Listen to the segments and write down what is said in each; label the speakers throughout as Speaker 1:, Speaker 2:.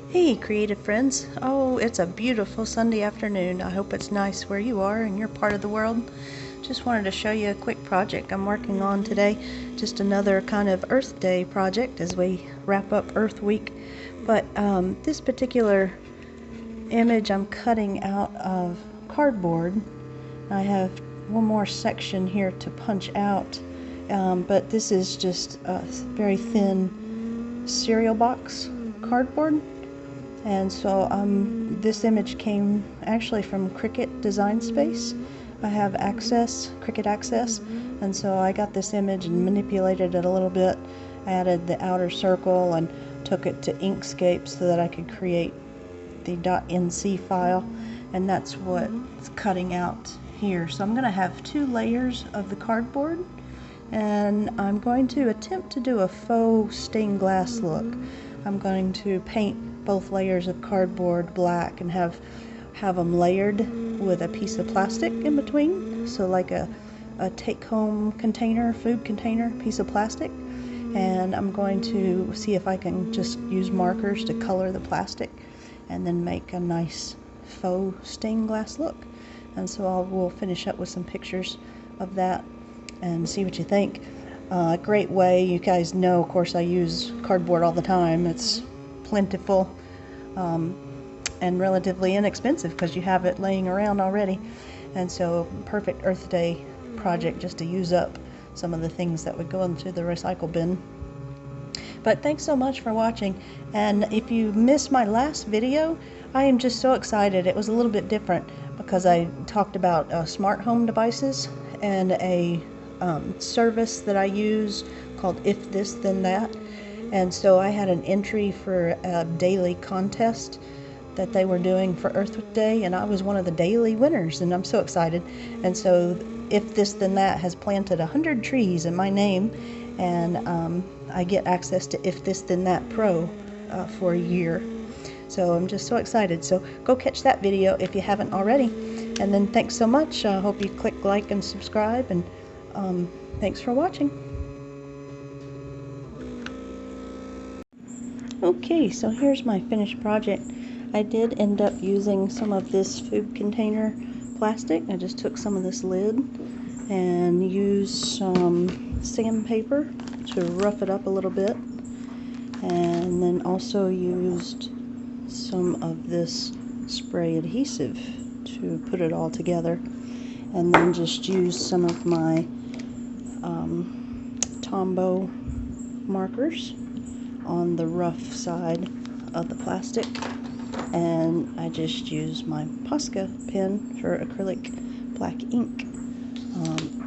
Speaker 1: Hey creative friends. Oh, it's a beautiful Sunday afternoon. I hope it's nice where you are in your part of the world. Just wanted to show you a quick project I'm working on today. Just another kind of Earth Day project as we wrap up Earth Week. But this particular image I'm cutting out of cardboard. I have one more section here to punch out. But this is just a very thin cereal box cardboard. And so this image came actually from Cricut Design Space. I have access, Cricut access, and so I got this image and manipulated it a little bit, added the outer circle and took it to Inkscape so that I could create the .nc file, and that's what's cutting out here. So I'm going to have 2 layers of the cardboard, and I'm going to attempt to do a faux stained glass look. I'm going to paint both layers of cardboard black and have them layered with a piece of plastic in between, so like a take-home container, food container piece of plastic. And I'm going to see if I can just use markers to color the plastic and then make a nice faux stained glass look. And so we'll finish up with some pictures of that and see what you think. A great way, you guys know, of course, I use cardboard all the time. It's plentiful and relatively inexpensive because you have it laying around already. And so perfect Earth Day project just to use up some of the things that would go into the recycle bin. But thanks so much for watching, and if you missed my last video, I am just so excited. It was a little bit different because I talked about smart home devices and a service that I use called If This Then That. And so I had an entry for a daily contest that they were doing for Earth Day, and I was one of the daily winners, and I'm so excited. And so If This Then That has planted 100 trees in my name, and I get access to If This Then That Pro for a year. So I'm just so excited. So go catch that video if you haven't already. And then thanks so much. I hope you click like and subscribe, and thanks for watching. Okay, so here's my finished project. I did end up using some of this food container plastic. I just took some of this lid and used some sandpaper to rough it up a little bit, and then also used some of this spray adhesive to put it all together, and then just used some of my Tombow markers on the rough side of the plastic, and I just used my Posca pen for acrylic black ink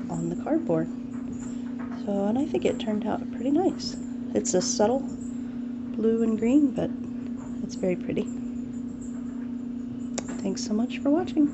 Speaker 1: on the cardboard. So, and I think it turned out pretty nice. It's a subtle blue and green, but it's very pretty. Thanks so much for watching.